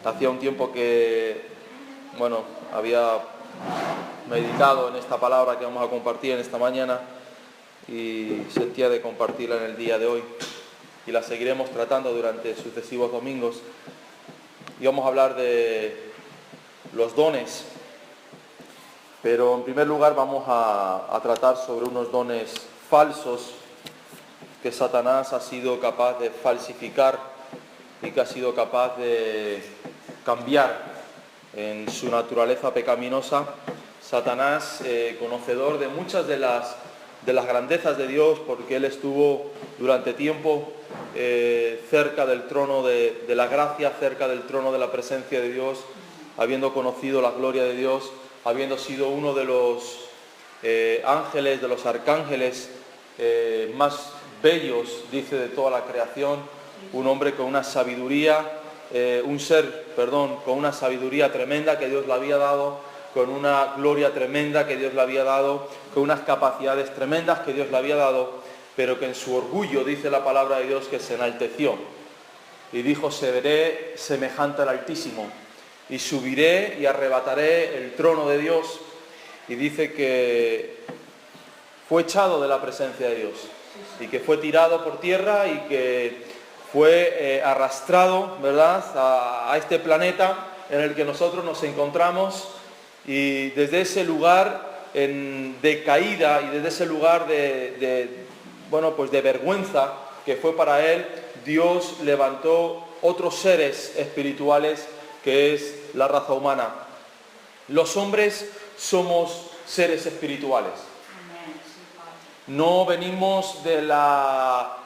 Hacía un tiempo que, había meditado en esta palabra que vamos a compartir en esta mañana y sentía de compartirla en el día de hoy. Y la seguiremos tratando durante sucesivos domingos. Y vamos a hablar de los dones. Pero en primer lugar vamos a tratar sobre unos dones falsos que Satanás ha sido capaz de falsificar y que ha sido capaz de cambiar en su naturaleza pecaminosa. Satanás, conocedor de muchas de las grandezas de Dios, porque él estuvo durante tiempo cerca del trono de la gracia, cerca del trono de la presencia de Dios, habiendo conocido la gloria de Dios, habiendo sido uno de los ángeles, de los arcángeles más bellos, dice, de toda la creación, un hombre con una sabiduría, con una sabiduría tremenda que Dios le había dado, con una gloria tremenda que Dios le había dado, con unas capacidades tremendas que Dios le había dado, pero que en su orgullo, dice la palabra de Dios, que se enalteció y dijo: seré semejante al Altísimo y subiré y arrebataré el trono de Dios. Y dice que fue echado de la presencia de Dios y que fue tirado por tierra y que fue arrastrado, ¿verdad?, a este planeta en el que nosotros nos encontramos. Y desde ese lugar de caída y desde ese lugar de vergüenza que fue para él, Dios levantó otros seres espirituales, que es la raza humana. Los hombres somos seres espirituales. No venimos de la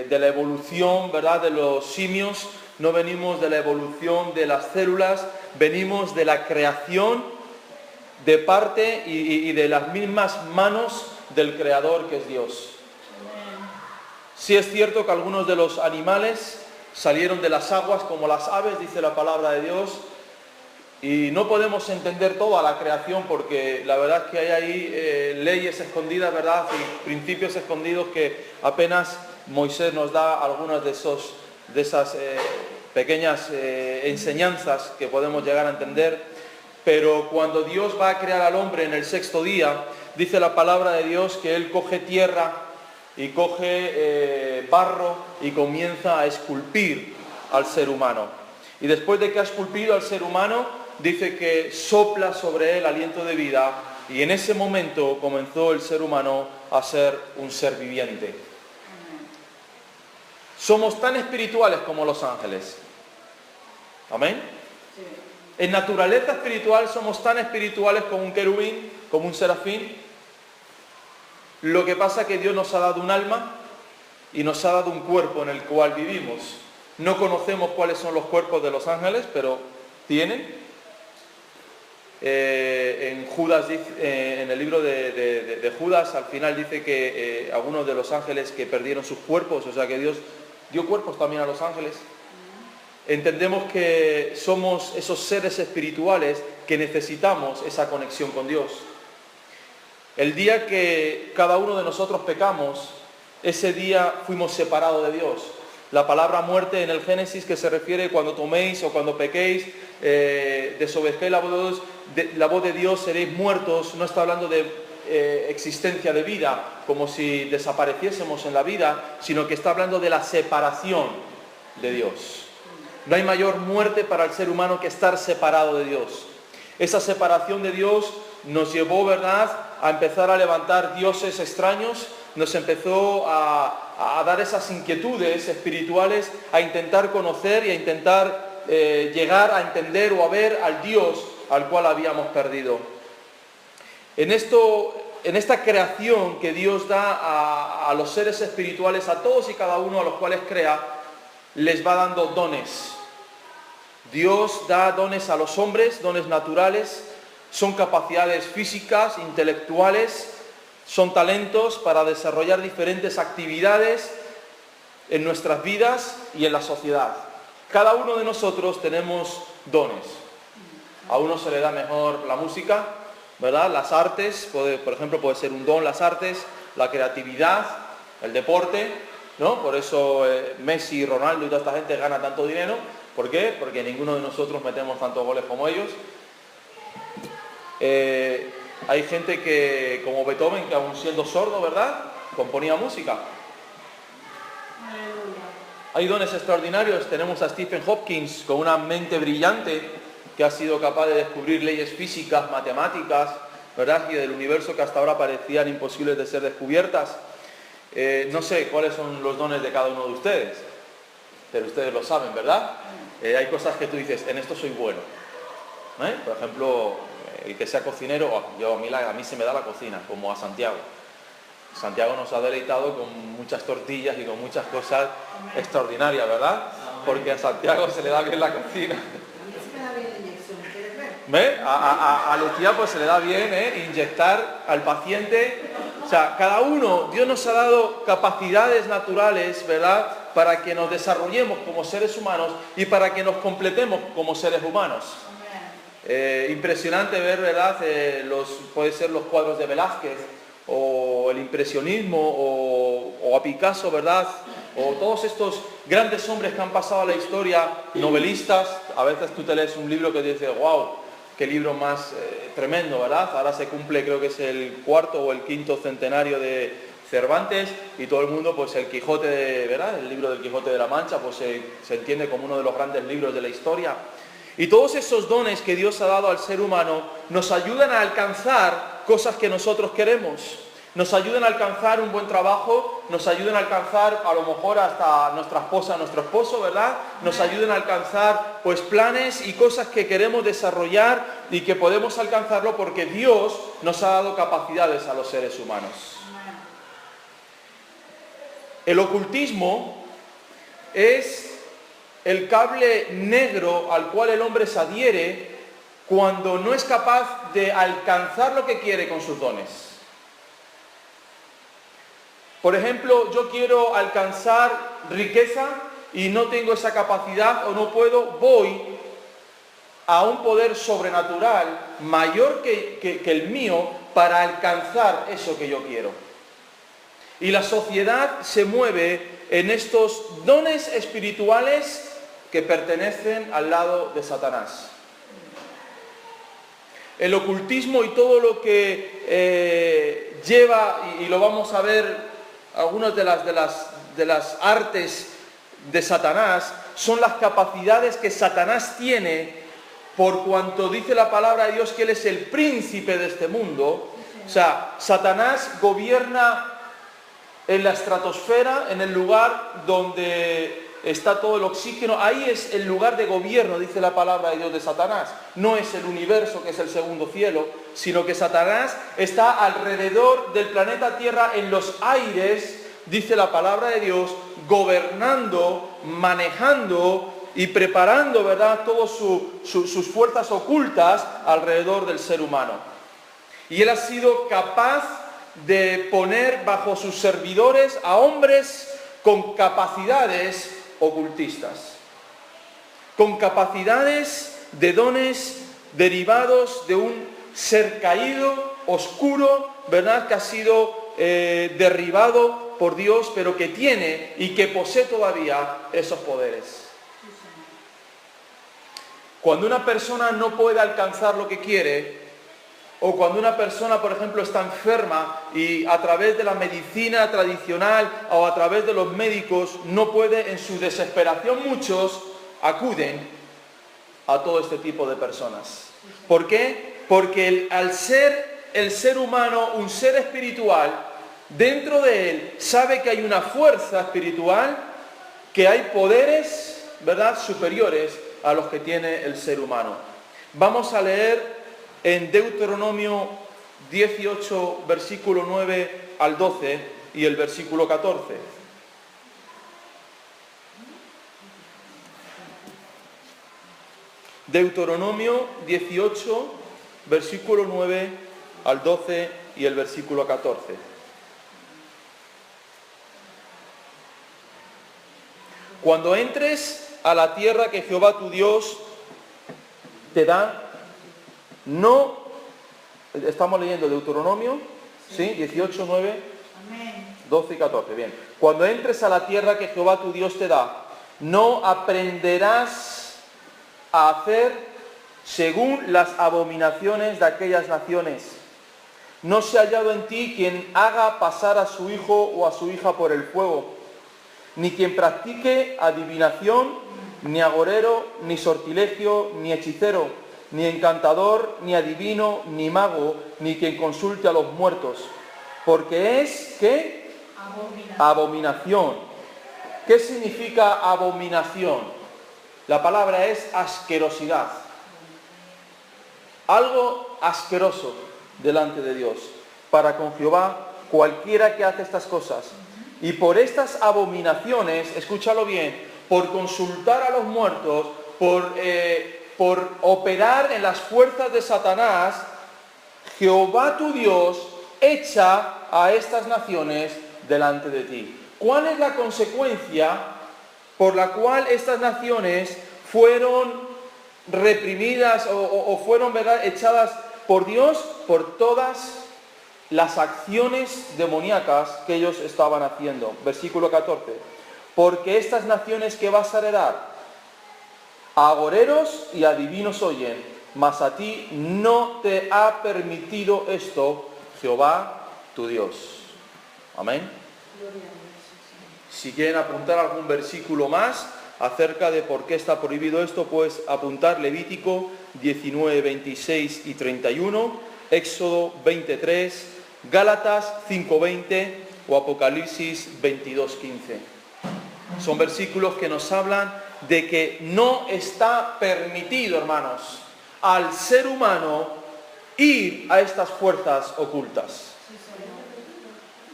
evolución, ¿verdad?, de los simios, no venimos de la evolución de las células, venimos de la creación de parte y de las mismas manos del Creador, que es Dios. Sí es cierto que algunos de los animales salieron de las aguas como las aves, dice la palabra de Dios, y no podemos entender toda la creación porque la verdad es que hay ahí leyes escondidas, ¿verdad?, y principios escondidos que apenas Moisés nos da algunas de esas pequeñas enseñanzas que podemos llegar a entender. Pero cuando Dios va a crear al hombre en el sexto día, dice la palabra de Dios que Él coge tierra y coge barro y comienza a esculpir al ser humano. Y después de que ha esculpido al ser humano, dice que sopla sobre él aliento de vida, y en ese momento comenzó el ser humano a ser un ser viviente. Somos tan espirituales como los ángeles. ¿Amén? Sí. En naturaleza espiritual somos tan espirituales como un querubín, como un serafín. Lo que pasa es que Dios nos ha dado un alma y nos ha dado un cuerpo en el cual vivimos. No conocemos cuáles son los cuerpos de los ángeles, pero tienen. En Judas, en el libro de Judas, al final dice que algunos de los ángeles que perdieron sus cuerpos, o sea que Dios dio cuerpos también a los ángeles. Entendemos que somos esos seres espirituales que necesitamos esa conexión con Dios. El día que cada uno de nosotros pecamos, ese día fuimos separados de Dios. La palabra muerte en el Génesis, que se refiere cuando toméis o cuando pequéis, desobedecéis la voz de Dios, seréis muertos, no está hablando de existencia de vida, como si desapareciésemos en la vida, sino que está hablando de la separación de Dios. No hay mayor muerte para el ser humano que estar separado de Dios. Esa separación de Dios nos llevó, ¿verdad?, a empezar a levantar dioses extraños, nos empezó a dar esas inquietudes espirituales, a intentar conocer y a intentar llegar a entender o a ver al Dios al cual habíamos perdido. En esta creación que Dios da a los seres espirituales, a todos y cada uno a los cuales crea, les va dando dones. Dios da dones a los hombres, dones naturales, son capacidades físicas, intelectuales, son talentos para desarrollar diferentes actividades en nuestras vidas y en la sociedad. Cada uno de nosotros tenemos dones. A uno se le da mejor la música, ¿verdad?, las artes, por ejemplo, puede ser un don las artes, la creatividad, el deporte, ¿no? Por eso Messi, Ronaldo y toda esta gente gana tanto dinero, ¿Por qué? Porque ninguno de nosotros metemos tantos goles como ellos. Hay gente que, como Beethoven, que aún siendo sordo, ¿verdad?, componía música. Hay dones extraordinarios. Tenemos a Stephen Hopkins con una mente brillante que ha sido capaz de descubrir leyes físicas, matemáticas, ¿verdad?, y del universo que hasta ahora parecían imposibles de ser descubiertas. No sé cuáles son los dones de cada uno de ustedes, pero ustedes lo saben, ¿verdad? Hay cosas que tú dices, en esto soy bueno. Por ejemplo, el que sea cocinero, a mí se me da la cocina, como a Santiago. Santiago nos ha deleitado con muchas tortillas y con muchas cosas extraordinarias, ¿verdad? Porque a Santiago se le da bien la cocina. A Lucía pues se le da bien inyectar al paciente. O sea, cada uno, Dios nos ha dado capacidades naturales, ¿verdad?, para que nos desarrollemos como seres humanos y para que nos completemos como seres humanos. Impresionante ver, ¿verdad?, puede ser los cuadros de Velázquez, o el impresionismo, o a Picasso, ¿verdad?, o todos estos grandes hombres que han pasado a la historia, novelistas. A veces tú te lees un libro que dices, wow, qué libro más tremendo, ¿verdad? Ahora se cumple, creo que es el 4º o el 5º centenario de Cervantes, y todo el mundo, pues el Quijote, ¿verdad?, el libro del Quijote de la Mancha, pues se entiende como uno de los grandes libros de la historia. Y todos esos dones que Dios ha dado al ser humano nos ayudan a alcanzar cosas que nosotros queremos. Nos ayudan a alcanzar un buen trabajo, nos ayudan a alcanzar a lo mejor hasta nuestra esposa, nuestro esposo, ¿verdad? Nos ayudan a alcanzar pues planes y cosas que queremos desarrollar y que podemos alcanzarlo porque Dios nos ha dado capacidades a los seres humanos. El ocultismo es el cable negro al cual el hombre se adhiere cuando no es capaz de alcanzar lo que quiere con sus dones. Por ejemplo, yo quiero alcanzar riqueza y no tengo esa capacidad o no puedo, voy a un poder sobrenatural mayor que el mío para alcanzar eso que yo quiero. Y la sociedad se mueve en estos dones espirituales que pertenecen al lado de Satanás. El ocultismo y todo lo que lleva, y lo vamos a ver, algunas de las artes de Satanás, son las capacidades que Satanás tiene, por cuanto dice la palabra de Dios que él es el príncipe de este mundo. O sea, Satanás gobierna en la estratosfera, en el lugar donde está todo el oxígeno. Ahí es el lugar de gobierno, dice la palabra de Dios, de Satanás. No es el universo, que es el segundo cielo, sino que Satanás está alrededor del planeta Tierra, en los aires, dice la palabra de Dios, gobernando, manejando y preparando, ¿verdad?, todas sus fuerzas ocultas alrededor del ser humano. Y él ha sido capaz de poner bajo sus servidores a hombres con capacidades ocultistas, con capacidades de dones derivados de un ser caído, oscuro, ¿verdad?, que ha sido derribado por Dios, pero que tiene y que posee todavía esos poderes. Cuando una persona no puede alcanzar lo que quiere, o cuando una persona, por ejemplo, está enferma y a través de la medicina tradicional o a través de los médicos no puede, en su desesperación muchos acuden a todo este tipo de personas. ¿Por qué? Porque al ser el ser humano un ser espiritual, dentro de él sabe que hay una fuerza espiritual, que hay poderes, ¿verdad?, superiores a los que tiene el ser humano. Vamos a leer en Deuteronomio 18, versículo 9 al 12 y el versículo 14. Deuteronomio 18, versículo 9 al 12 y el versículo 14. Cuando entres a la tierra que Jehová tu Dios te da, no, estamos leyendo Deuteronomio, ¿sí? 18, 9, 12 y 14, bien. Cuando entres a la tierra que Jehová tu Dios te da, no aprenderás a hacer según las abominaciones de aquellas naciones. No se ha hallado en ti quien haga pasar a su hijo o a su hija por el fuego, ni quien practique adivinación, ni agorero, ni sortilegio, ni hechicero, ni encantador, ni adivino, ni mago, ni quien consulte a los muertos. Porque es, ¿qué? Abominación. ¿Qué significa abominación? La palabra es asquerosidad. Algo asqueroso delante de Dios. Para con Jehová, cualquiera que hace estas cosas. Y por estas abominaciones, escúchalo bien, por consultar a los muertos, por operar en las fuerzas de Satanás, Jehová tu Dios echa a estas naciones delante de ti. ¿Cuál es la consecuencia por la cual estas naciones fueron reprimidas o fueron, ¿verdad?, echadas por Dios? Por todas las acciones demoníacas que ellos estaban haciendo. Versículo 14. Porque estas naciones que vas a heredar, a agoreros y adivinos oyen, mas a ti no te ha permitido esto Jehová tu Dios. Amén. Si quieren apuntar algún versículo más acerca de por qué está prohibido esto, pues apuntar Levítico 19, 26 y 31, Éxodo 23, Gálatas 5, 20 o Apocalipsis 22, 15. Son versículos que nos hablan de que no está permitido, hermanos, al ser humano ir a estas fuerzas ocultas.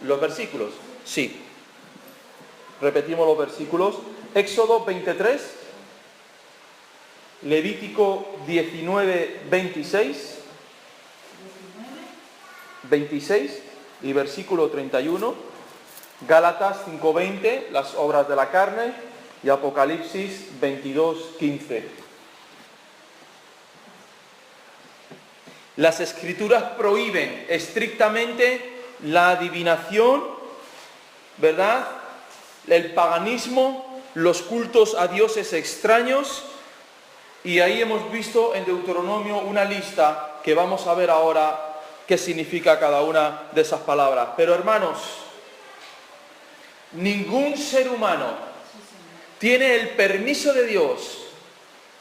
¿Los versículos? Sí. Repetimos los versículos. Éxodo 23, Levítico 19, 26 y versículo 31, Gálatas 5, 20, las obras de la carne, y Apocalipsis 22, 15. Las Escrituras prohíben estrictamente la adivinación, ¿verdad?, el paganismo, los cultos a dioses extraños, y ahí hemos visto en Deuteronomio una lista que vamos a ver ahora qué significa cada una de esas palabras. Pero hermanos, ningún ser humano tiene el permiso de Dios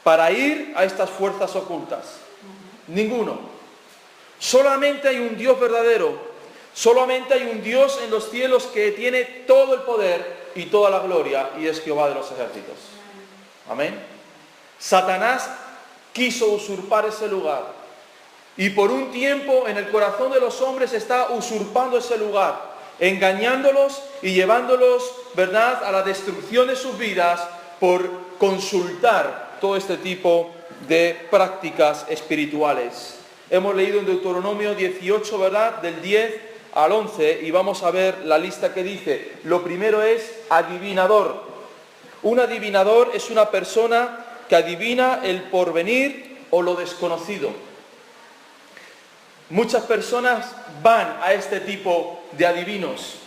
para ir a estas fuerzas ocultas. Ninguno. Solamente hay un Dios verdadero. Solamente hay un Dios en los cielos que tiene todo el poder y toda la gloria, y es Jehová de los ejércitos. Amén. Satanás quiso usurpar ese lugar, y por un tiempo en el corazón de los hombres está usurpando ese lugar, engañándolos y llevándolos, ¿verdad?, a la destrucción de sus vidas por consultar todo este tipo de prácticas espirituales. Hemos leído en Deuteronomio 18, ¿verdad?, del 10 al 11, y vamos a ver la lista que dice. Lo primero es adivinador. Un adivinador es una persona que adivina el porvenir o lo desconocido. Muchas personas van a este tipo de adivinos,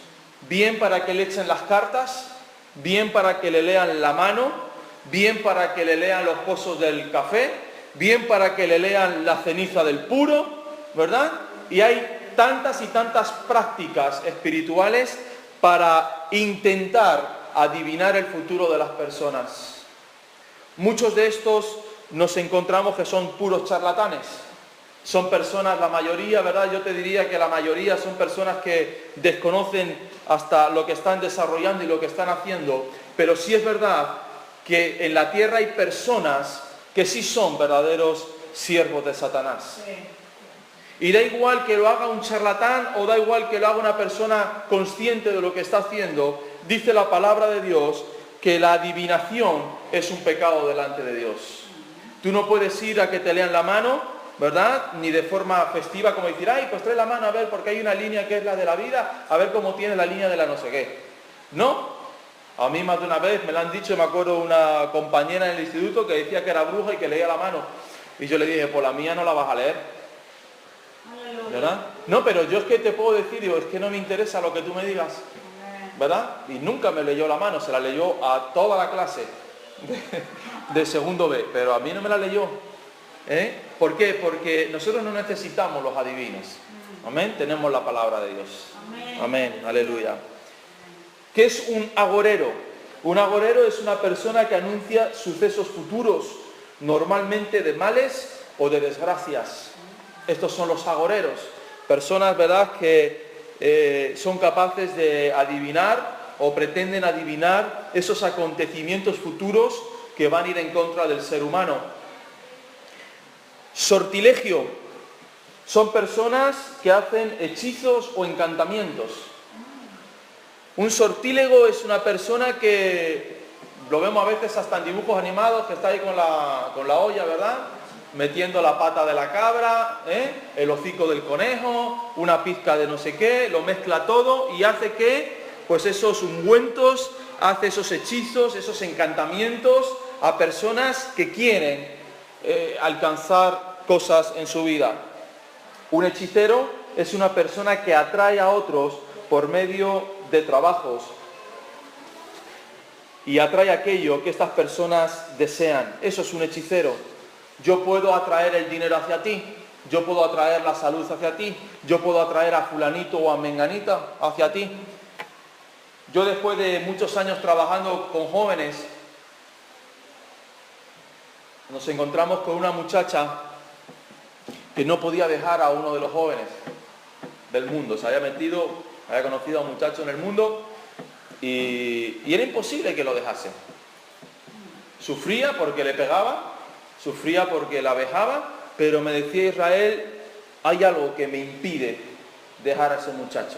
bien para que le echen las cartas, bien para que le lean la mano, bien para que le lean los pozos del café, bien para que le lean la ceniza del puro, ¿verdad? Y hay tantas y tantas prácticas espirituales para intentar adivinar el futuro de las personas. Muchos de estos nos encontramos que son puros charlatanes. Son personas, la mayoría, ¿verdad? Yo te diría que la mayoría son personas que desconocen hasta lo que están desarrollando y lo que están haciendo, pero sí es verdad que en la tierra hay personas que sí son verdaderos siervos de Satanás. Sí. Y da igual que lo haga un charlatán o da igual que lo haga una persona consciente de lo que está haciendo, dice la palabra de Dios que la adivinación es un pecado delante de Dios. Tú no puedes ir a que te lean la mano, ¿verdad?, ni de forma festiva como decir, ay, pues trae la mano a ver porque hay una línea que es la de la vida, a ver cómo tiene la línea de la no sé qué. No, a mí más de una vez me lo han dicho, me acuerdo una compañera en el instituto que decía que era bruja y que leía la mano. Y yo le dije, pues la mía no la vas a leer. ¿Verdad? No, pero yo es que te puedo decir, digo, es que no me interesa lo que tú me digas, ¿verdad? Y nunca me leyó la mano, se la leyó a toda la clase. de segundo B, pero a mí no me la leyó. ¿Por qué? Porque nosotros no necesitamos los adivinos. Amén. Tenemos la palabra de Dios. Amén. Aleluya. ¿Qué es un agorero? Un agorero es una persona que anuncia sucesos futuros, normalmente de males o de desgracias. Estos son los agoreros. Personas, ¿verdad?, que son capaces de adivinar o pretenden adivinar esos acontecimientos futuros que van a ir en contra del ser humano. Sortilegio. Son personas que hacen hechizos o encantamientos. Un sortílego es una persona que lo vemos a veces hasta en dibujos animados, que está ahí con la olla, ¿verdad?, metiendo la pata de la cabra, el hocico del conejo, una pizca de no sé qué, lo mezcla todo y hace que, pues esos ungüentos, hace esos hechizos, esos encantamientos a personas que quieren alcanzar cosas en su vida. Un hechicero es una persona que atrae a otros por medio de trabajos y atrae aquello que estas personas desean. Eso es un hechicero. Yo puedo atraer el dinero hacia ti, yo puedo atraer la salud hacia ti, yo puedo atraer a fulanito o a menganita hacia ti. Yo, después de muchos años trabajando con jóvenes, nos encontramos con una muchacha que no podía dejar a uno de los jóvenes del mundo. Se había conocido a un muchacho en el mundo y era imposible que lo dejase. Sufría porque le pegaba, sufría porque la vejaba, pero me decía Israel, hay algo que me impide dejar a ese muchacho.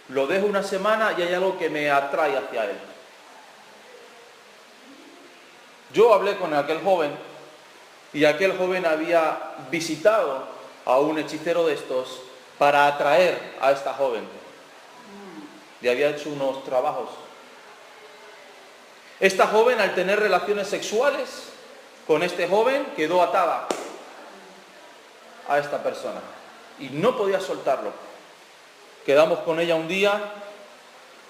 Lo dejo una semana y hay algo que me atrae hacia él. Yo hablé con aquel joven y aquel joven había visitado a un hechicero de estos para atraer a esta joven. Le había hecho unos trabajos. Esta joven, al tener relaciones sexuales con este joven, quedó atada a esta persona y no podía soltarlo. Quedamos con ella un día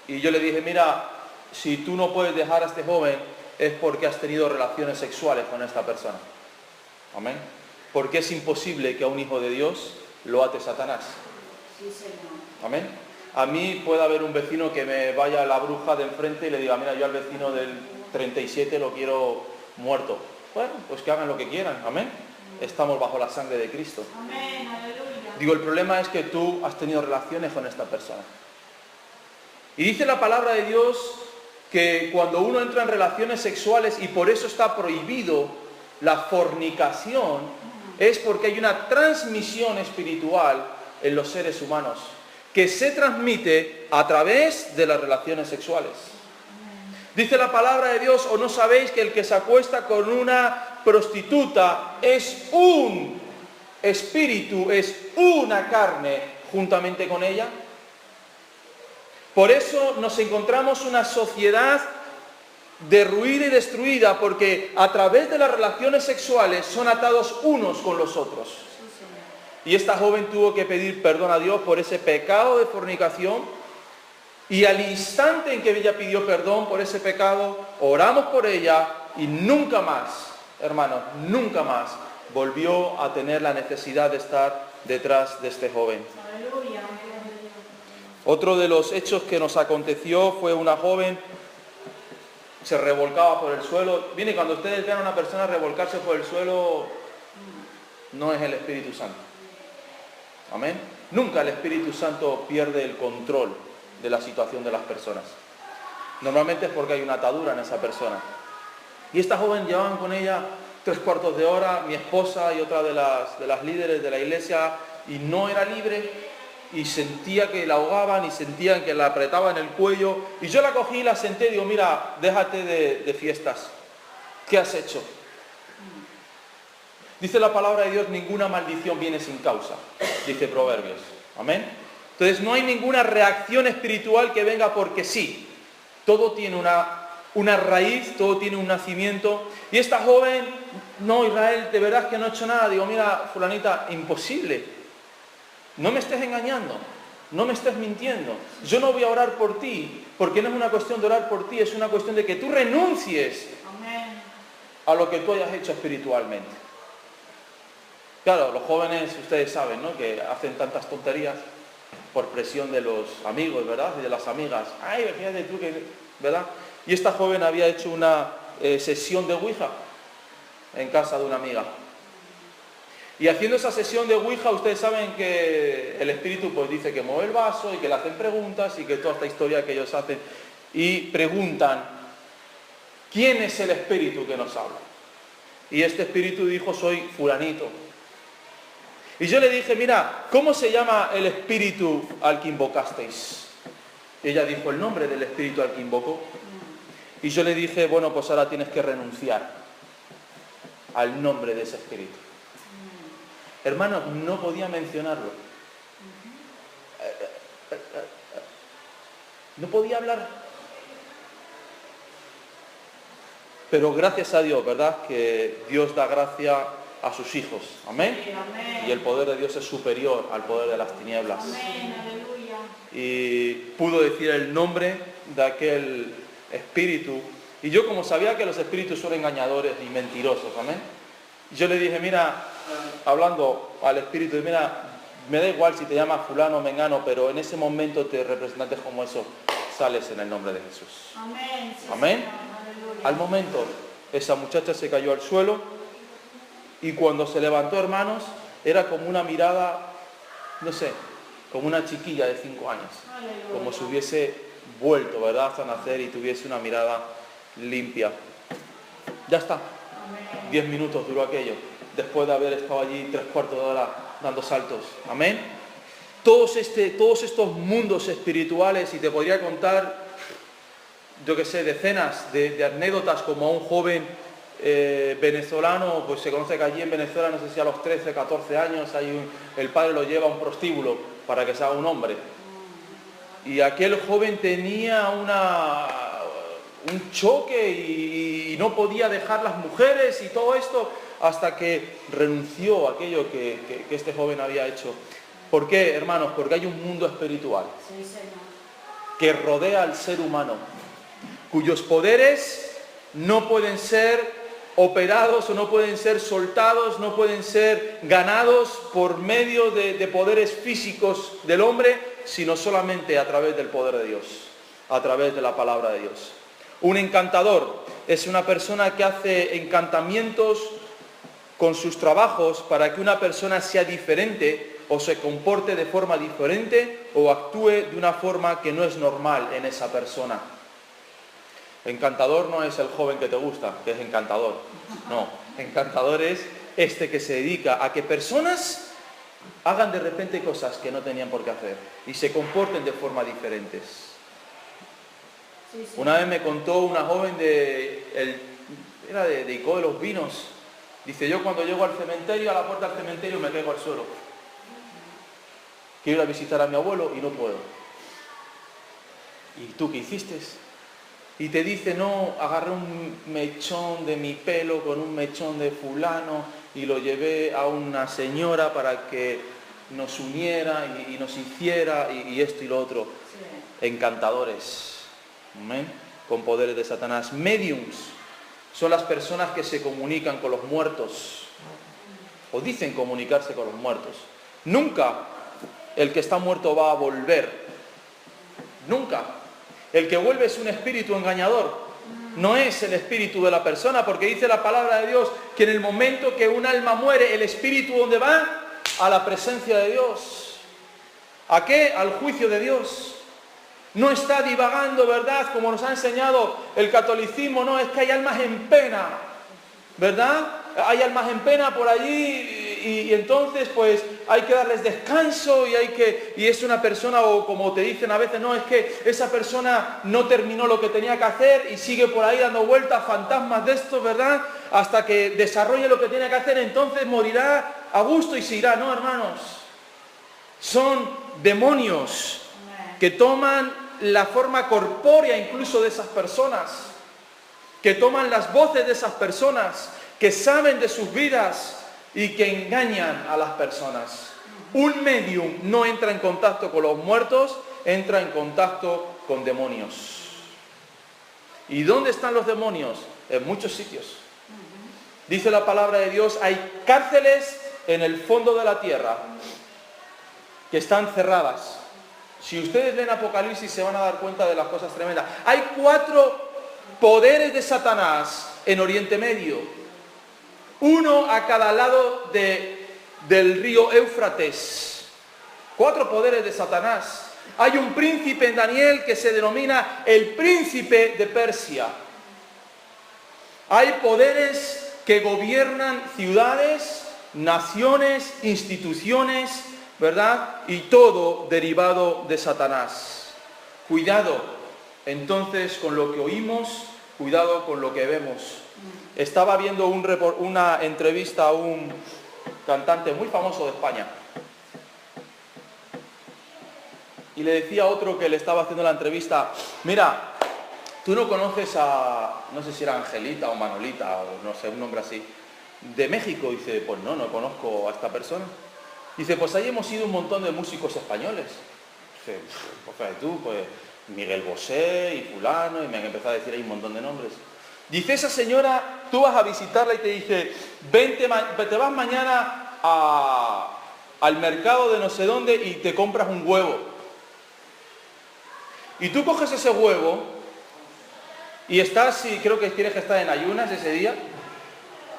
y yo le dije, mira, si tú no puedes dejar a este joven es porque has tenido relaciones sexuales con esta persona. Amén. Porque es imposible que a un hijo de Dios lo ate Satanás. Sí, Señor. Amén. A mí puede haber un vecino que me vaya a la bruja de enfrente y le diga, mira, yo al vecino del 37 lo quiero muerto. Bueno, pues que hagan lo que quieran. Amén. Estamos bajo la sangre de Cristo. Amén, aleluya. Digo, el problema es que tú has tenido relaciones con esta persona. Y dice la palabra de Dios que cuando uno entra en relaciones sexuales, y por eso está prohibido la fornicación, es porque hay una transmisión espiritual en los seres humanos que se transmite a través de las relaciones sexuales. Dice la palabra de Dios, ¿o no sabéis que el que se acuesta con una prostituta es un espíritu, es una carne juntamente con ella? Por eso nos encontramos una sociedad derruida y destruida, porque a través de las relaciones sexuales son atados unos con los otros. Y esta joven tuvo que pedir perdón a Dios por ese pecado de fornicación, y al instante en que ella pidió perdón por ese pecado, oramos por ella y nunca más, hermanos, nunca más volvió a tener la necesidad de estar detrás de este joven. Aleluya. Otro de los hechos que nos aconteció fue una joven se revolcaba por el suelo. Viene, cuando ustedes vean a una persona revolcarse por el suelo, no es el Espíritu Santo. Amén. Nunca el Espíritu Santo pierde el control de la situación de las personas. Normalmente es porque hay una atadura en esa persona. Y esta joven, llevaban con ella 3/4 de hora, mi esposa y otra de las líderes de la iglesia, y no era libre, y sentía que la ahogaban y sentían que la apretaban el cuello, y yo la cogí y la senté y digo, mira, déjate de fiestas. ¿Qué has hecho? Dice la palabra de Dios, ninguna maldición viene sin causa, dice Proverbios. Amén. Entonces no hay ninguna reacción espiritual que venga porque sí. Todo tiene una raíz, todo tiene un nacimiento. Y esta joven, no, Israel, de verdad que no he hecho nada. Digo, mira, fulanita, imposible. No me estés engañando, no me estés mintiendo. Yo no voy a orar por ti, porque no es una cuestión de orar por ti, es una cuestión de que tú renuncies Amén. a lo que tú hayas hecho espiritualmente. Claro, los jóvenes, ustedes saben, ¿no?, que hacen tantas tonterías por presión de los amigos, ¿verdad?, y de las amigas. Ay, fíjate tú que, ¿verdad? Y esta joven había hecho una sesión de Ouija en casa de una amiga. Y haciendo esa sesión de Ouija, ustedes saben que el espíritu pues dice que mueve el vaso y que le hacen preguntas y que toda esta historia que ellos hacen. Y preguntan, ¿quién es el espíritu que nos habla? Y este espíritu dijo, soy fulanito. Y yo le dije, mira, ¿cómo se llama el espíritu al que invocasteis? Y ella dijo, el nombre del espíritu al que invocó. Y yo le dije, bueno, pues ahora tienes que renunciar al nombre de ese espíritu. Hermanos, no podía mencionarlo. No podía hablar. Pero gracias a Dios, ¿verdad?, que Dios da gracia a sus hijos. Amén. Sí, amén. Y el poder de Dios es superior al poder de las tinieblas. Amén, aleluya. Y pudo decir el nombre de aquel espíritu. Y yo, como sabía que los espíritus son engañadores y mentirosos, amén, yo le dije, mira, hablando al espíritu, mira, me da igual si te llamas fulano o mengano, pero en ese momento te representantes como eso, sales en el nombre de Jesús. Amén. Sí, Amén. Señor, aleluya. Al momento, esa muchacha se cayó al suelo y cuando se levantó, hermanos, era como una mirada, no sé, como una chiquilla de 5 años. Aleluya. Como si hubiese vuelto, ¿verdad?, hasta nacer y tuviese una mirada limpia. Ya está. Amén. 10 minutos duró aquello, después de haber estado allí 3/4 de hora dando saltos. Amén. Todos estos mundos espirituales, y te podría contar, yo que sé, decenas de anécdotas, como a un joven venezolano, pues se conoce que allí en Venezuela, no sé si a los 13, 14 años, el padre lo lleva a un prostíbulo para que se haga un hombre. Y aquel joven tenía un choque y no podía dejar las mujeres y todo esto, hasta que renunció a aquello que este joven había hecho. ¿Por qué, hermanos? Porque hay un mundo espiritual Sí, Señor. que rodea al ser humano, cuyos poderes no pueden ser operados o no pueden ser soltados, no pueden ser ganados por medio de poderes físicos del hombre, sino solamente a través del poder de Dios, a través de la palabra de Dios. Un encantador es una persona que hace encantamientos con sus trabajos para que una persona sea diferente o se comporte de forma diferente o actúe de una forma que no es normal en esa persona. Encantador no es el joven que te gusta, que es encantador. No, encantador es este que se dedica a que personas hagan de repente cosas que no tenían por qué hacer y se comporten de forma diferentes. Sí, sí. Una vez me contó una joven era de Icó de los Vinos. Dice, yo cuando llego al cementerio, a la puerta del cementerio, me caigo al suelo. Quiero ir a visitar a mi abuelo y no puedo. ¿Y tú qué hiciste? Y te dice, no, agarré un mechón de mi pelo con un mechón de fulano y lo llevé a una señora para que nos uniera y nos hiciera y esto y lo otro. Sí. Encantadores, ¿amén?, con poderes de Satanás. Mediums son las personas que se comunican con los muertos o dicen comunicarse con los muertos. Nunca el que está muerto va a volver. Nunca. El que vuelve es un espíritu engañador. No es el espíritu de la persona, porque dice la palabra de Dios que en el momento que un alma muere, el espíritu, ¿dónde va? A la presencia de Dios. ¿A qué? Al juicio de Dios. No está divagando, ¿verdad?, como nos ha enseñado el catolicismo. No, es que hay almas en pena, ¿verdad? Hay almas en pena por allí y entonces pues hay que darles descanso y es una persona, o como te dicen a veces, no, es que esa persona no terminó lo que tenía que hacer y sigue por ahí dando vueltas, fantasmas de esto, ¿verdad?, hasta que desarrolle lo que tiene que hacer, entonces morirá a gusto y se irá. No, hermanos, son demonios que toman la forma corpórea incluso de esas personas, que toman las voces de esas personas, que saben de sus vidas y que engañan a las personas. Un medium no entra en contacto con los muertos, entra en contacto con demonios. ¿Y dónde están los demonios? En muchos sitios. Dice la palabra de Dios, hay cárceles en el fondo de la tierra que están cerradas. Si ustedes leen Apocalipsis se van a dar cuenta de las cosas tremendas. Hay 4 poderes de Satanás en Oriente Medio. Uno a cada lado del río Éufrates. 4 poderes de Satanás. Hay un príncipe en Daniel que se denomina el príncipe de Persia. Hay poderes que gobiernan ciudades, naciones, instituciones, ¿verdad? Y todo derivado de Satanás. Cuidado, entonces, con lo que oímos, cuidado con lo que vemos. Estaba viendo una entrevista a un cantante muy famoso de España. Y le decía a otro que le estaba haciendo la entrevista, mira, tú no conoces a, no sé si era Angelita o Manolita, o no sé, un nombre así, de México. Dice, pues no conozco a esta persona. Dice, pues ahí hemos ido un montón de músicos españoles. Dice, pues tú, pues Miguel Bosé y fulano, y me han empezado a decir ahí un montón de nombres. Dice, esa señora, tú vas a visitarla y te dice, te vas mañana al mercado de no sé dónde y te compras un huevo. Y tú coges ese huevo y estás, y creo que tienes que estar en ayunas ese día,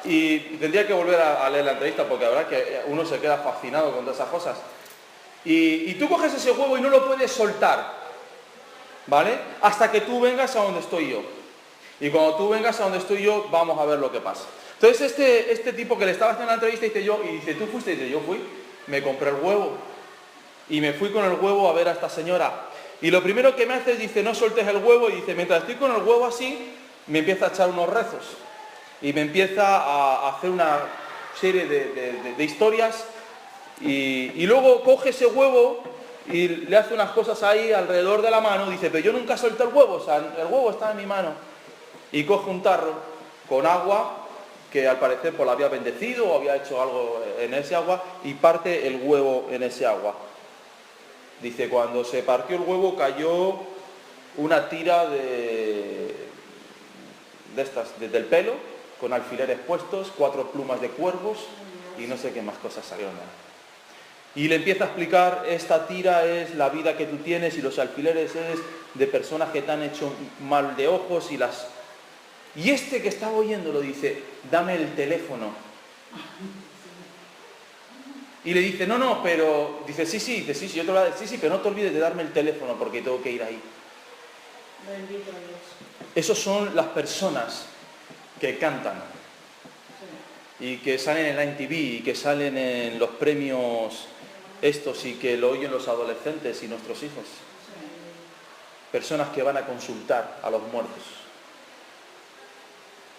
y tendría que volver a leer la entrevista porque la verdad que uno se queda fascinado con todas esas cosas. Y tú coges ese huevo y no lo puedes soltar, ¿vale? Hasta que tú vengas a donde estoy yo. Y cuando tú vengas a donde estoy yo, vamos a ver lo que pasa. Entonces este tipo que le estaba haciendo la entrevista dice, ¿tú fuiste? Y dice, yo fui, me compré el huevo. Y me fui con el huevo a ver a esta señora. Y lo primero que me hace es, dice, no sueltes el huevo. Y dice, mientras estoy con el huevo así, me empieza a echar unos rezos. Y me empieza a hacer una serie de historias. Y luego coge ese huevo y le hace unas cosas ahí alrededor de la mano. Dice, pero yo nunca suelto el huevo, o sea, el huevo está en mi mano. Y coge un tarro con agua, que al parecer pues, la había bendecido o había hecho algo en ese agua, y parte el huevo en ese agua. Dice, cuando se partió el huevo cayó una tira de estas, desde el pelo, con alfileres puestos, 4 plumas de cuervos y no sé qué más cosas salieron. Y le empieza a explicar, esta tira es la vida que tú tienes y los alfileres es de personas que te han hecho mal de ojos y las... Y este que estaba oyéndolo dice, dame el teléfono. Y le dice, no, pero... Dice, sí, yo te lo voy a decir, sí, pero no te olvides de darme el teléfono porque tengo que ir ahí. Bendito Dios. Esos son las personas que cantan. Y que salen en la MTV y que salen en los premios estos y que lo oyen los adolescentes y nuestros hijos. Personas que van a consultar a los muertos.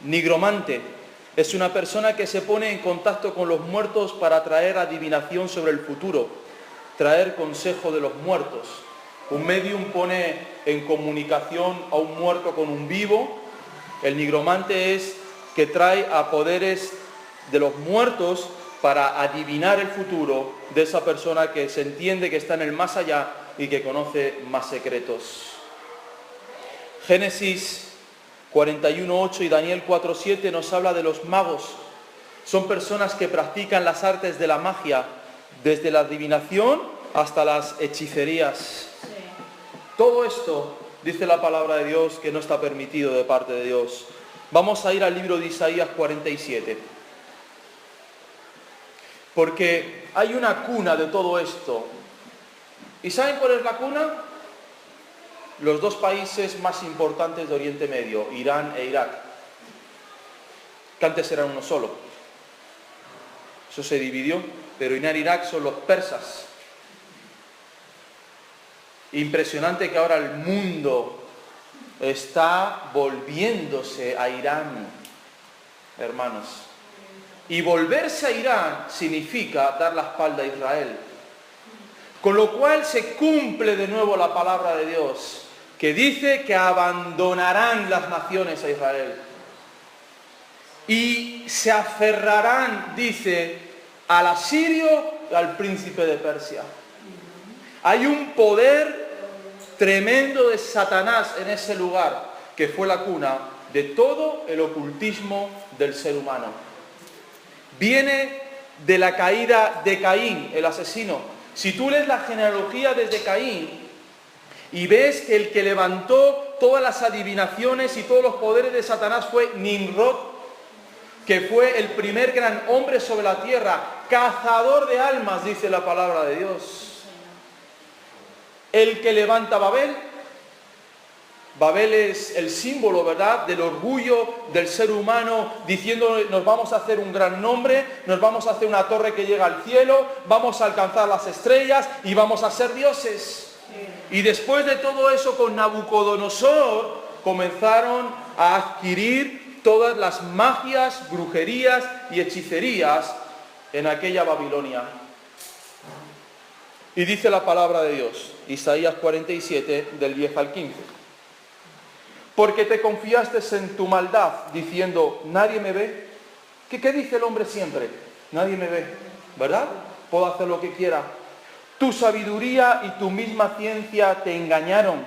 Nigromante es una persona que se pone en contacto con los muertos para traer adivinación sobre el futuro, traer consejo de los muertos. Un medium pone en comunicación a un muerto con un vivo. El nigromante es que trae a poderes de los muertos para adivinar el futuro de esa persona que se entiende que está en el más allá y que conoce más secretos. Génesis 41:8 y Daniel 4:7 nos habla de los magos. Son personas que practican las artes de la magia, desde la adivinación hasta las hechicerías. Sí. Todo esto, dice la palabra de Dios, que no está permitido de parte de Dios. Vamos a ir al libro de Isaías 47. Porque hay una cuna de todo esto. ¿Y saben cuál es la cuna? Los 2 países más importantes de Oriente Medio, Irán e Irak, que antes eran uno solo. Eso se dividió, pero Irán e Irak son los persas. Impresionante que ahora el mundo está volviéndose a Irán, hermanos. Y volverse a Irán significa dar la espalda a Israel. Con lo cual se cumple de nuevo la palabra de Dios, que dice que abandonarán las naciones a Israel. Y se aferrarán, dice, al asirio y al príncipe de Persia. Hay un poder tremendo de Satanás en ese lugar, que fue la cuna de todo el ocultismo del ser humano. Viene de la caída de Caín, el asesino. Si tú lees la genealogía desde Caín y ves que el que levantó todas las adivinaciones y todos los poderes de Satanás fue Nimrod, que fue el primer gran hombre sobre la tierra, cazador de almas, dice la palabra de Dios. El que levanta Babel. Babel es el símbolo, ¿verdad?, del orgullo del ser humano, diciendo nos vamos a hacer un gran nombre, nos vamos a hacer una torre que llega al cielo, vamos a alcanzar las estrellas y vamos a ser dioses. Y después de todo eso, con Nabucodonosor comenzaron a adquirir todas las magias, brujerías y hechicerías en aquella Babilonia. Y dice la palabra de Dios, Isaías 47, del 10 al 15. Porque te confiaste en tu maldad, diciendo, nadie me ve. ¿Qué dice el hombre siempre? Nadie me ve, ¿verdad? Puedo hacer lo que quiera. Tu sabiduría y tu misma ciencia te engañaron.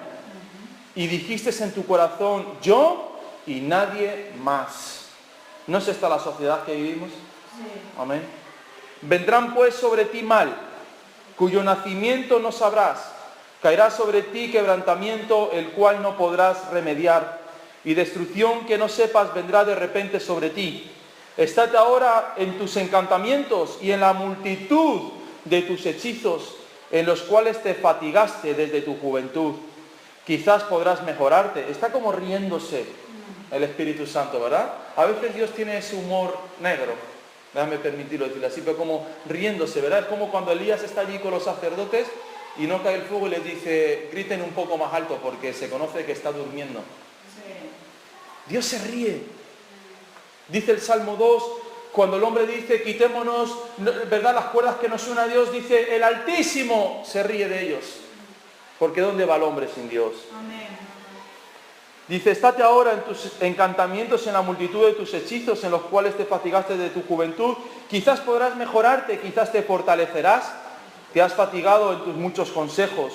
Y dijiste en tu corazón, yo y nadie más. ¿No es esta la sociedad que vivimos? Sí. Amén. Vendrán pues sobre ti mal, cuyo nacimiento no sabrás. Caerá sobre ti quebrantamiento, el cual no podrás remediar, y destrucción que no sepas vendrá de repente sobre ti. Estate ahora en tus encantamientos y en la multitud de tus hechizos, en los cuales te fatigaste desde tu juventud. Quizás podrás mejorarte. Está como riéndose el Espíritu Santo, ¿verdad? A veces Dios tiene ese humor negro, déjame permitirlo decirlo así, pero como riéndose, ¿verdad? Es como cuando Elías está allí con los sacerdotes y no cae el fuego y les dice, griten un poco más alto porque se conoce que está durmiendo. Sí. Dios se ríe. Dice el Salmo 2, cuando el hombre dice, quitémonos, ¿verdad?, las cuerdas que nos unen a Dios, dice, el Altísimo se ríe de ellos. Porque ¿dónde va el hombre sin Dios? Amén. Dice, estate ahora en tus encantamientos, en la multitud de tus hechizos, en los cuales te fatigaste de tu juventud. Quizás podrás mejorarte, quizás te fortalecerás. Te has fatigado en tus muchos consejos.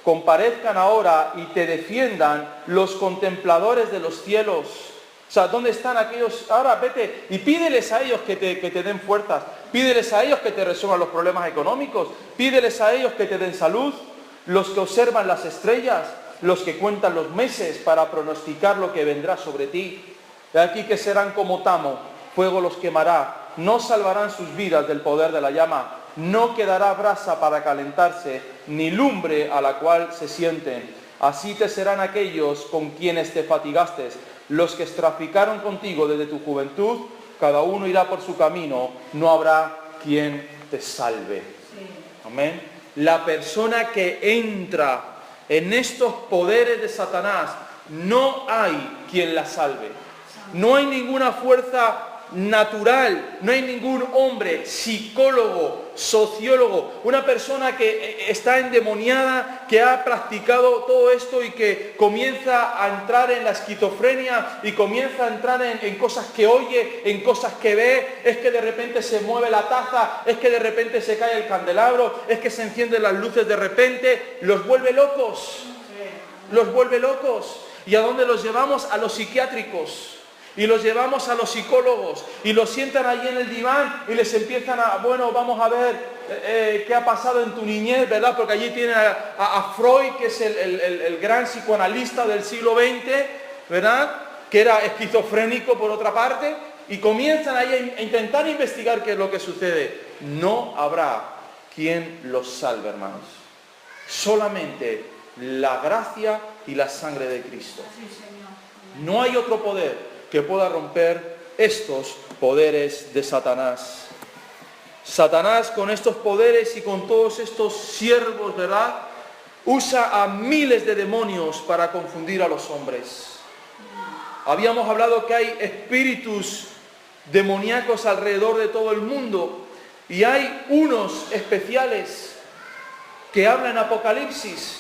Comparezcan ahora y te defiendan los contempladores de los cielos. O sea, ¿dónde están aquellos? Ahora vete y pídeles a ellos que te den fuerzas. Pídeles a ellos que te resuelvan los problemas económicos. Pídeles a ellos que te den salud. Los que observan las estrellas, los que cuentan los meses para pronosticar lo que vendrá sobre ti. De aquí que serán como tamo, fuego los quemará. No salvarán sus vidas del poder de la llama. No quedará brasa para calentarse, ni lumbre a la cual se sienten. Así te serán aquellos con quienes te fatigaste, los que traficaron contigo desde tu juventud, cada uno irá por su camino, no habrá quien te salve. Sí. Amén. La persona que entra en estos poderes de Satanás, no hay quien la salve. No hay ninguna fuerza natural, no hay ningún hombre, psicólogo, sociólogo, una persona que está endemoniada, que ha practicado todo esto y que comienza a entrar en la esquizofrenia y comienza a entrar en cosas que oye, en cosas que ve, es que de repente se mueve la taza, es que de repente se cae el candelabro, es que se encienden las luces de repente, los vuelve locos, los vuelve locos. ¿Y a dónde los llevamos? A los psiquiátricos. Y los llevamos a los psicólogos y los sientan allí en el diván y les empiezan a, bueno, vamos a ver qué ha pasado en tu niñez, ¿verdad? Porque allí tienen a Freud, que es el gran psicoanalista del siglo XX, ¿verdad? Que era esquizofrénico por otra parte, y comienzan ahí a intentar investigar qué es lo que sucede. No habrá quien los salve, hermanos. Solamente la gracia y la sangre de Cristo. No hay otro poder que pueda romper estos poderes de Satanás. Satanás, con estos poderes y con todos estos siervos, ¿verdad?, usa a miles de demonios para confundir a los hombres. Habíamos hablado que hay espíritus demoníacos alrededor de todo el mundo y hay unos especiales que hablan en Apocalipsis,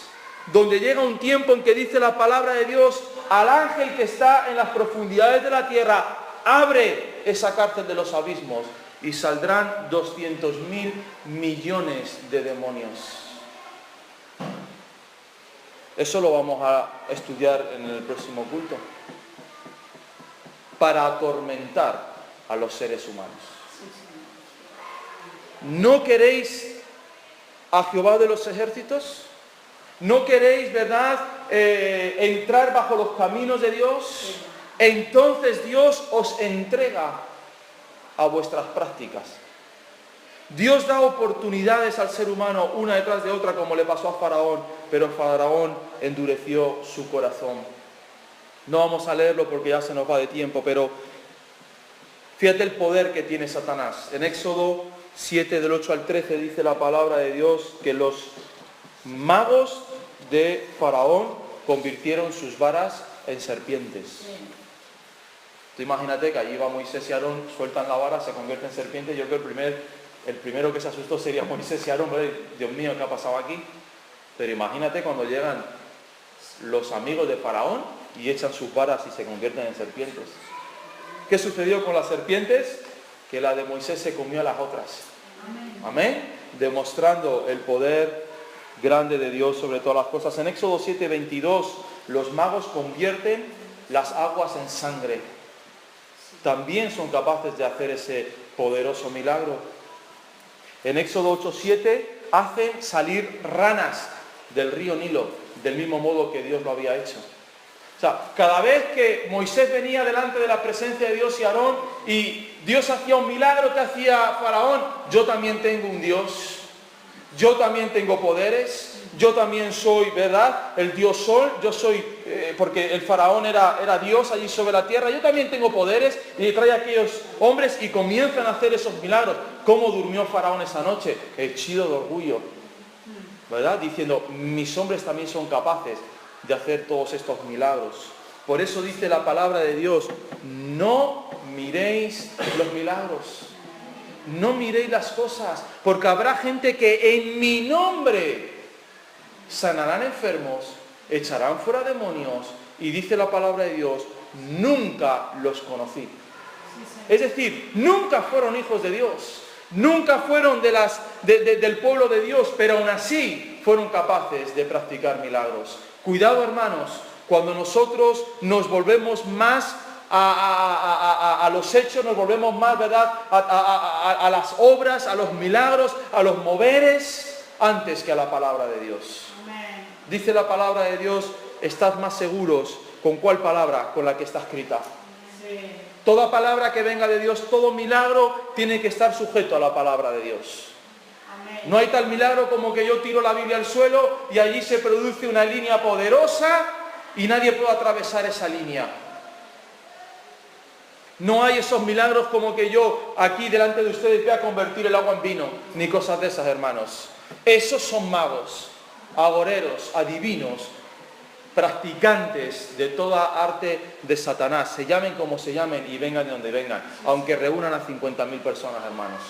donde llega un tiempo en que dice la palabra de Dios, al ángel que está en las profundidades de la tierra, abre esa cárcel de los abismos y saldrán 200.000 millones de demonios. Eso lo vamos a estudiar en el próximo culto. Para atormentar a los seres humanos. ¿No queréis a Jehová de los ejércitos? ¿No queréis, verdad, entrar bajo los caminos de Dios? Entonces Dios os entrega a vuestras prácticas. Dios da oportunidades al ser humano una detrás de otra, como le pasó a Faraón, pero Faraón endureció su corazón. No vamos a leerlo porque ya se nos va de tiempo, pero fíjate el poder que tiene Satanás. En Éxodo 7, del 8 al 13, dice la palabra de Dios que los magos de Faraón convirtieron sus varas en serpientes. Tú imagínate que allí va Moisés y Aarón, sueltan la vara, se convierte en serpiente. Yo creo que el primero que se asustó sería Moisés y Aarón. Dios mío, ¿qué ha pasado aquí? Pero imagínate cuando llegan los amigos de Faraón y echan sus varas y se convierten en serpientes. ¿Qué sucedió con las serpientes? Que la de Moisés se comió a las otras. Amén. Demostrando el poder grande de Dios sobre todas las cosas. En Éxodo 7:22, los magos convierten las aguas en sangre. También son capaces de hacer ese poderoso milagro. En Éxodo 8:7 hacen salir ranas del río Nilo, del mismo modo que Dios lo había hecho. O sea, cada vez que Moisés venía delante de la presencia de Dios y Aarón y Dios hacía un milagro, que hacía Faraón, yo también tengo un Dios, yo también tengo poderes, yo también soy, ¿verdad?, el Dios Sol, yo soy, porque el Faraón era Dios allí sobre la tierra, yo también tengo poderes, y trae a aquellos hombres y comienzan a hacer esos milagros. ¿Cómo durmió Faraón esa noche? Henchido de orgullo, ¿verdad?, diciendo, mis hombres también son capaces de hacer todos estos milagros. Por eso dice la palabra de Dios, no miréis los milagros, no miréis las cosas, porque habrá gente que en mi nombre sanarán enfermos, echarán fuera demonios, y dice la palabra de Dios, nunca los conocí. Es decir, nunca fueron hijos de Dios, nunca fueron del pueblo de Dios, pero aún así fueron capaces de practicar milagros. Cuidado, hermanos, cuando nosotros nos volvemos más a los hechos, nos volvemos más, ¿verdad?, a las obras, a los milagros, a los moveres, antes que a la palabra de Dios. Amén. Dice la palabra de Dios, estad más seguros. ¿Con cuál palabra? Con la que está escrita. Sí. Toda palabra que venga de Dios, todo milagro tiene que estar sujeto a la palabra de Dios. Amén. No hay tal milagro como que yo tiro la Biblia al suelo y allí se produce una línea poderosa y nadie puede atravesar esa línea. No hay esos milagros como que yo aquí delante de ustedes voy a convertir el agua en vino, ni cosas de esas, hermanos. Esos son magos, agoreros, adivinos, practicantes de toda arte de Satanás, se llamen como se llamen y vengan de donde vengan, aunque reúnan a 50.000 personas, hermanos.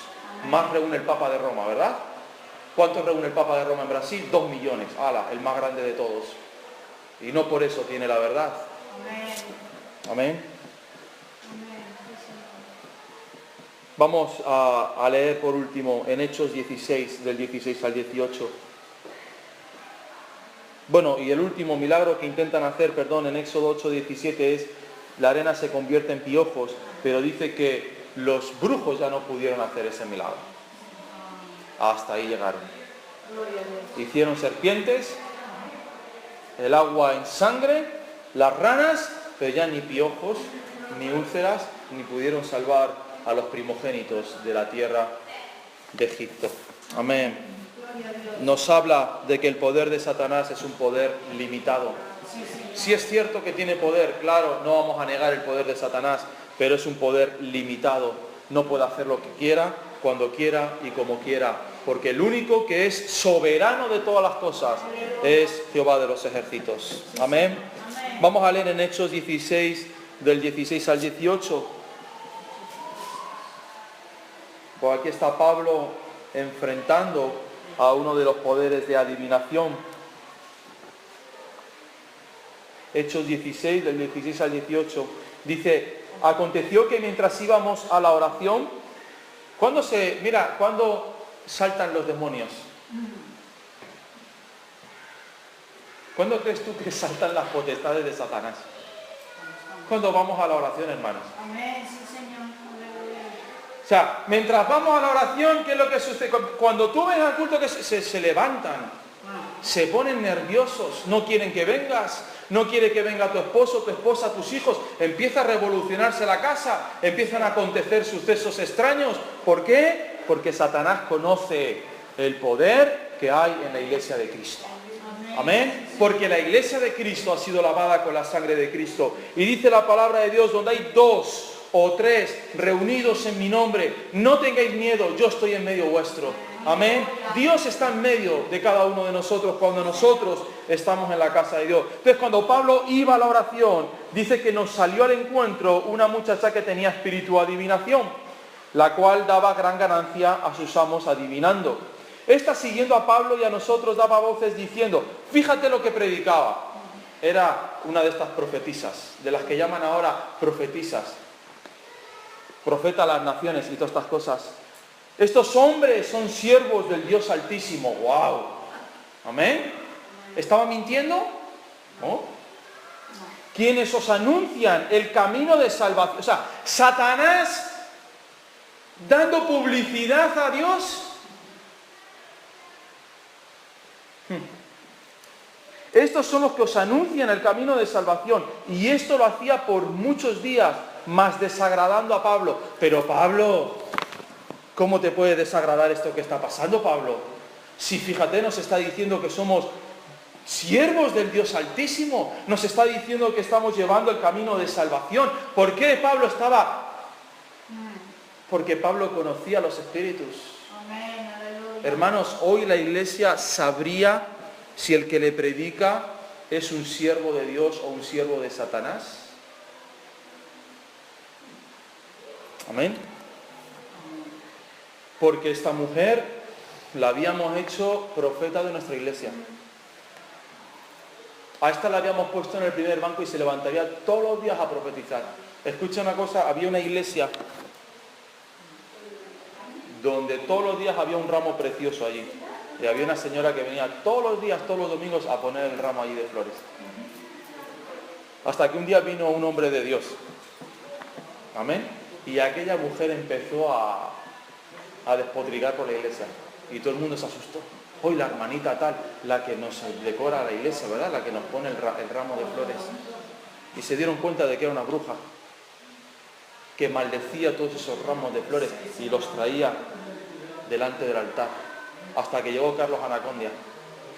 Más reúne el Papa de Roma, ¿verdad? ¿Cuántos reúne el Papa de Roma en Brasil? 2 millones. ¡Hala! El más grande de todos. Y no por eso tiene la verdad. Amén. Amén. Amén. Sí, Señor. Vamos a leer por último en Hechos 16, del 16 al 18. Bueno, y el último milagro que intentan hacer, en Éxodo 8, 17 es, la arena se convierte en piojos, pero dice que los brujos ya no pudieron hacer ese milagro. Hasta ahí llegaron. Gloria a Dios. Hicieron serpientes, el agua en sangre, las ranas, pero ya ni piojos, ni úlceras, ni pudieron salvar a los primogénitos de la tierra de Egipto. Amén. Gloria a Dios. Nos habla de que el poder de Satanás es un poder limitado. Sí, Señor. Si es cierto que tiene poder, claro, no vamos a negar el poder de Satanás, pero es un poder limitado. No puede hacer lo que quiera, cuando quiera y como quiera, porque el único que es soberano de todas las cosas es Jehová de los ejércitos. Amén. Amén. Vamos a leer en Hechos 16, del 16 al 18. Pues aquí está Pablo enfrentando a uno de los poderes de adivinación. Hechos 16, del 16 al 18, dice, aconteció que mientras íbamos a la oración, ¿cuándo saltan los demonios? ¿Cuándo crees tú que saltan las potestades de Satanás? Cuando vamos a la oración, hermanos. Amén. Sí, Señor. Aleluya. O sea, mientras vamos a la oración, ¿qué es lo que sucede? Cuando tú ves al culto que se levantan, se ponen nerviosos, no quieren que vengas, no quiere que venga tu esposo, tu esposa, tus hijos, empieza a revolucionarse la casa, empiezan a acontecer sucesos extraños. ¿Por qué? Porque Satanás conoce el poder que hay en la iglesia de Cristo. Amén. Porque la iglesia de Cristo ha sido lavada con la sangre de Cristo. Y dice la palabra de Dios, donde hay 2 o 3 reunidos en mi nombre, no tengáis miedo, yo estoy en medio vuestro. Amén. Dios está en medio de cada uno de nosotros cuando nosotros estamos en la casa de Dios. Entonces, cuando Pablo iba a la oración, dice que nos salió al encuentro una muchacha que tenía espíritu de adivinación, la cual daba gran ganancia a sus amos adivinando. Esta, siguiendo a Pablo y a nosotros, daba voces diciendo, fíjate lo que predicaba. Era una de estas profetisas, de las que llaman ahora profetisas. Profeta a las naciones y todas estas cosas. Estos hombres son siervos del Dios Altísimo. ¡Wow! ¿Amén? ¿Estaba mintiendo? ¿No? Quienes os anuncian el camino de salvación. O sea, Satanás dando publicidad a Dios. Estos son los que os anuncian el camino de salvación. Y esto lo hacía por muchos días, más desagradando a Pablo. Pero Pablo, ¿cómo te puede desagradar esto que está pasando, Pablo? Si fíjate, nos está diciendo que somos siervos del Dios Altísimo. Nos está diciendo que estamos llevando el camino de salvación. ¿Por qué Pablo estaba? Porque Pablo conocía los espíritus. Amén, aleluya. Hermanos, hoy la iglesia sabría si el que le predica es un siervo de Dios o un siervo de Satanás. Amén. Porque esta mujer la habíamos hecho profeta de nuestra iglesia. A esta la habíamos puesto en el primer banco y se levantaría todos los días a profetizar. Escucha una cosa, había una iglesia donde todos los días había un ramo precioso allí. Y había una señora que venía todos los días, todos los domingos, a poner el ramo allí de flores. Hasta que un día vino un hombre de Dios. Amén. Y aquella mujer empezó a despotricar por la iglesia. Y todo el mundo se asustó. Hoy la hermanita tal, la que nos decora la iglesia, ¿verdad? La que nos pone el ramo de flores. Y se dieron cuenta de que era una bruja, que maldecía todos esos ramos de flores y los traía delante del altar. Hasta que llegó Carlos Anacondia.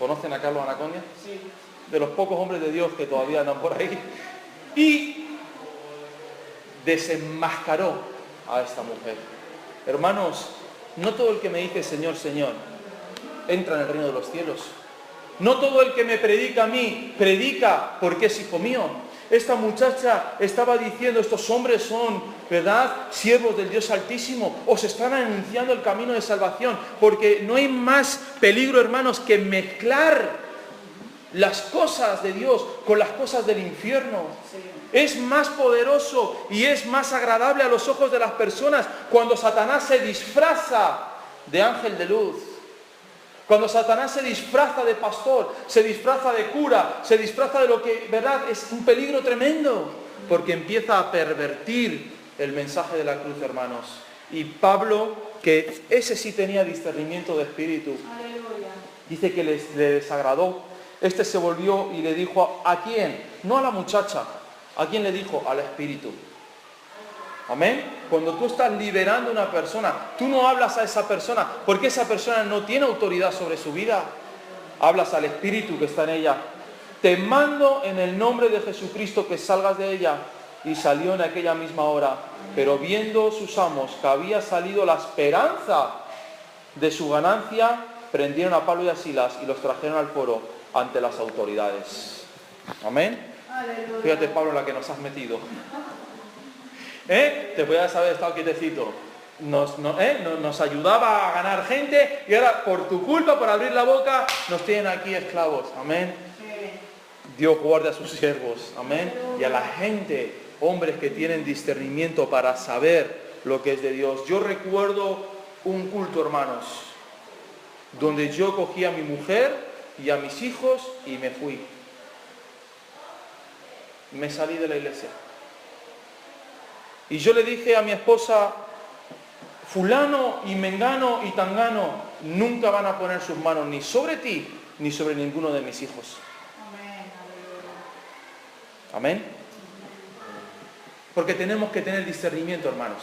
¿Conocen a Carlos Anacondia? Sí. De los pocos hombres de Dios que todavía andan por ahí. Y desenmascaró a esta mujer. Hermanos, no todo el que me dice Señor, Señor, entra en el reino de los cielos. No todo el que me predica a mí, predica porque es hijo mío. Esta muchacha estaba diciendo, estos hombres son, ¿verdad?, siervos del Dios Altísimo. Os están anunciando el camino de salvación. Porque no hay más peligro, hermanos, que mezclar las cosas de Dios con las cosas del infierno. Es más poderoso y es más agradable a los ojos de las personas cuando Satanás se disfraza de ángel de luz. Cuando Satanás se disfraza de pastor, se disfraza de cura, se disfraza de lo que, ¿verdad?, es un peligro tremendo, porque empieza a pervertir el mensaje de la cruz, hermanos. Y Pablo, que ese sí tenía discernimiento de espíritu, Aleluya. dice que le desagradó. Este se volvió y le dijo, ¿a quién? No a la muchacha. ¿A quién le dijo? Al espíritu. Amén. Cuando tú estás liberando a una persona, tú no hablas a esa persona, porque esa persona no tiene autoridad sobre su vida. Hablas al espíritu que está en ella. Te mando en el nombre de Jesucristo que salgas de ella. Y salió en aquella misma hora. Pero viendo sus amos que había salido la esperanza de su ganancia, prendieron a Pablo y a Silas y los trajeron al foro ante las autoridades. Amén. Aleluya. Fíjate, Pablo, en la que nos has metido. Te podías haber estado quietecito. Nos ayudaba a ganar gente y ahora por tu culpa, por abrir la boca, nos tienen aquí esclavos. Amén. Dios guarde a sus siervos. Amén. Y a la gente, hombres que tienen discernimiento para saber lo que es de Dios. Yo recuerdo un culto, hermanos, donde yo cogí a mi mujer y a mis hijos y me fui. Me salí de la iglesia. Y yo le dije a mi esposa, fulano y mengano y tangano nunca van a poner sus manos ni sobre ti ni sobre ninguno de mis hijos. Amén. Aleluya. Amén. Porque tenemos que tener discernimiento, hermanos.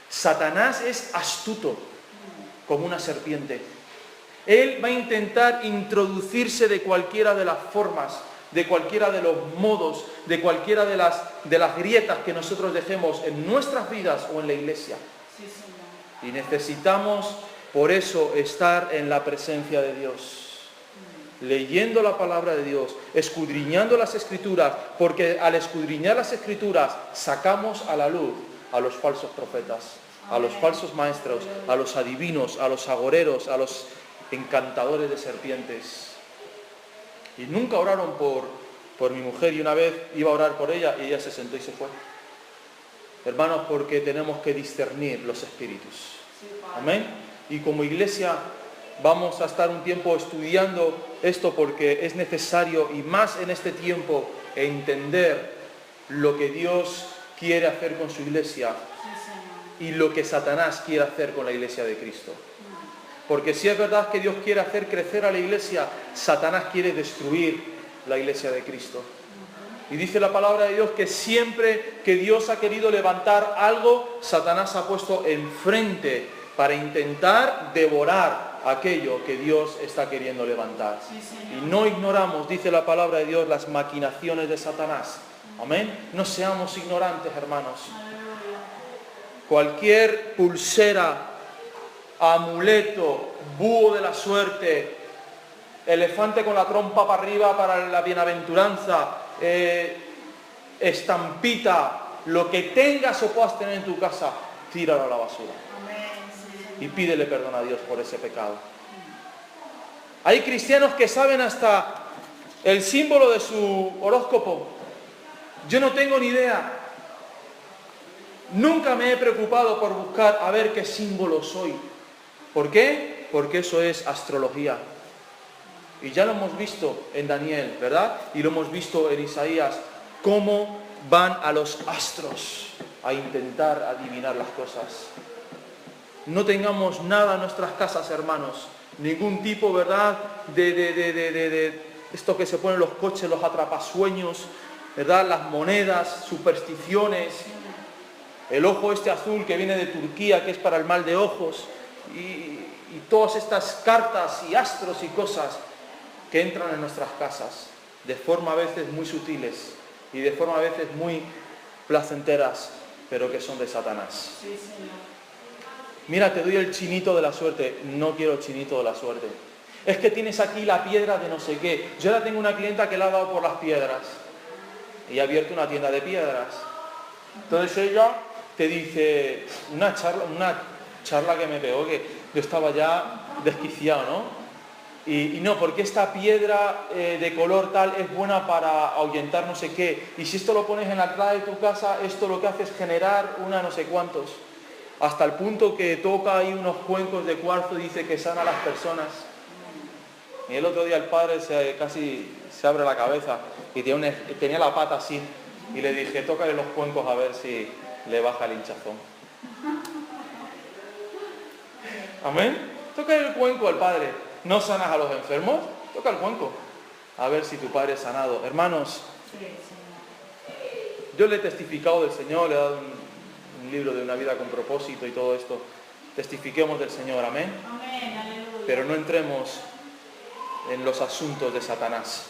Satanás es astuto como una serpiente. Él va a intentar introducirse de cualquiera de las formas, de cualquiera de los modos, de cualquiera de las grietas que nosotros dejemos en nuestras vidas o en la iglesia. Sí, Señor. Y necesitamos, por eso, estar en la presencia de Dios. Leyendo la palabra de Dios, escudriñando las Escrituras, porque al escudriñar las Escrituras sacamos a la luz a los falsos profetas, a los falsos maestros, a los adivinos, a los agoreros, a los encantadores de serpientes. Y nunca oraron por mi mujer, y una vez iba a orar por ella y ella se sentó y se fue. Hermanos, porque tenemos que discernir los espíritus. Amén. Y como iglesia vamos a estar un tiempo estudiando esto porque es necesario, y más en este tiempo, entender lo que Dios quiere hacer con su iglesia y lo que Satanás quiere hacer con la iglesia de Cristo. Porque si es verdad que Dios quiere hacer crecer a la iglesia, Satanás quiere destruir la iglesia de Cristo. Y dice la palabra de Dios que siempre que Dios ha querido levantar algo, Satanás ha puesto enfrente para intentar devorar aquello que Dios está queriendo levantar. Y no ignoramos, dice la palabra de Dios, las maquinaciones de Satanás. Amén. No seamos ignorantes, hermanos. Cualquier pulsera, amuleto, búho de la suerte, elefante con la trompa para arriba para la bienaventuranza, estampita, lo que tengas o puedas tener en tu casa, tíralo a la basura. Y pídele perdón a Dios por ese pecado. Hay cristianos que saben hasta el símbolo de su horóscopo. Yo no tengo ni idea. Nunca me he preocupado por buscar a ver qué símbolo soy. ¿Por qué? Porque eso es astrología. Y ya lo hemos visto en Daniel, ¿verdad? Y lo hemos visto en Isaías, cómo van a los astros a intentar adivinar las cosas. No tengamos nada en nuestras casas, hermanos. Ningún tipo, ¿verdad? De esto que se ponen los coches, los atrapasueños, ¿verdad? Las monedas, supersticiones. El ojo este azul que viene de Turquía, que es para el mal de ojos. Y todas estas cartas y astros y cosas que entran en nuestras casas. De forma a veces muy sutiles. Y de forma a veces muy placenteras. Pero que son de Satanás. Sí, Señor. Mira, te doy el chinito de la suerte. No quiero el chinito de la suerte. Es que tienes aquí la piedra de no sé qué. Yo ahora tengo una clienta que le ha dado por las piedras. Y ha abierto una tienda de piedras. Entonces ella te dice, una charla que me pegó, que yo estaba ya desquiciado, ¿no? Y no, porque esta piedra de color tal es buena para ahuyentar no sé qué. Y si esto lo pones en la entrada de tu casa, esto lo que hace es generar una no sé cuántos. Hasta el punto que toca ahí unos cuencos de cuarzo y dice que sana a las personas. Y el otro día el padre casi se abre la cabeza y tenía la pata así. Y le dije, tócale los cuencos a ver si le baja el hinchazón. Amén. Tócale el cuenco al padre. ¿No sanas a los enfermos? Toca el cuenco. A ver si tu padre es sanado. Hermanos, yo le he testificado del Señor, le he dado un libro de una vida con propósito y todo esto. Testifiquemos del Señor, amén. Amén, aleluya. Pero no entremos en los asuntos de Satanás.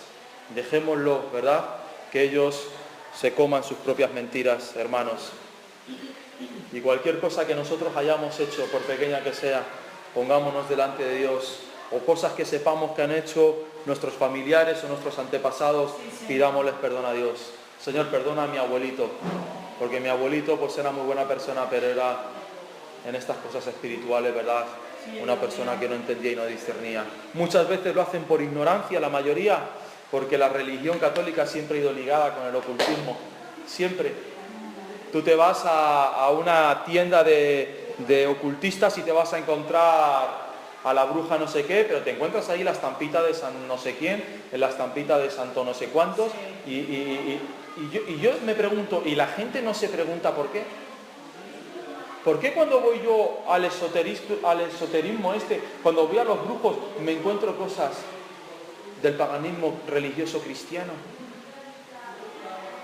Dejémoslo, ¿verdad? Que ellos se coman sus propias mentiras, hermanos. Y cualquier cosa que nosotros hayamos hecho, por pequeña que sea, pongámonos delante de Dios. O cosas que sepamos que han hecho nuestros familiares o nuestros antepasados, pidámosles perdón a Dios. Señor, perdona a mi abuelito, porque mi abuelito pues era muy buena persona, pero era en estas cosas espirituales, ¿verdad? Una persona que no entendía y no discernía. Muchas veces lo hacen por ignorancia, la mayoría, porque la religión católica siempre ha ido ligada con el ocultismo. Siempre. Tú te vas a una tienda de ocultistas y te vas a encontrar a la bruja no sé qué, pero te encuentras ahí la estampita de San no sé quién, en la estampita de santo no sé cuántos, y yo me pregunto, ¿y la gente no se pregunta por qué? ¿Por qué cuando voy yo al esoterismo cuando voy a los brujos, me encuentro cosas del paganismo religioso cristiano?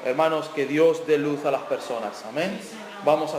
Hermanos, que Dios dé luz a las personas. Amén. Sí, Señor. Vamos a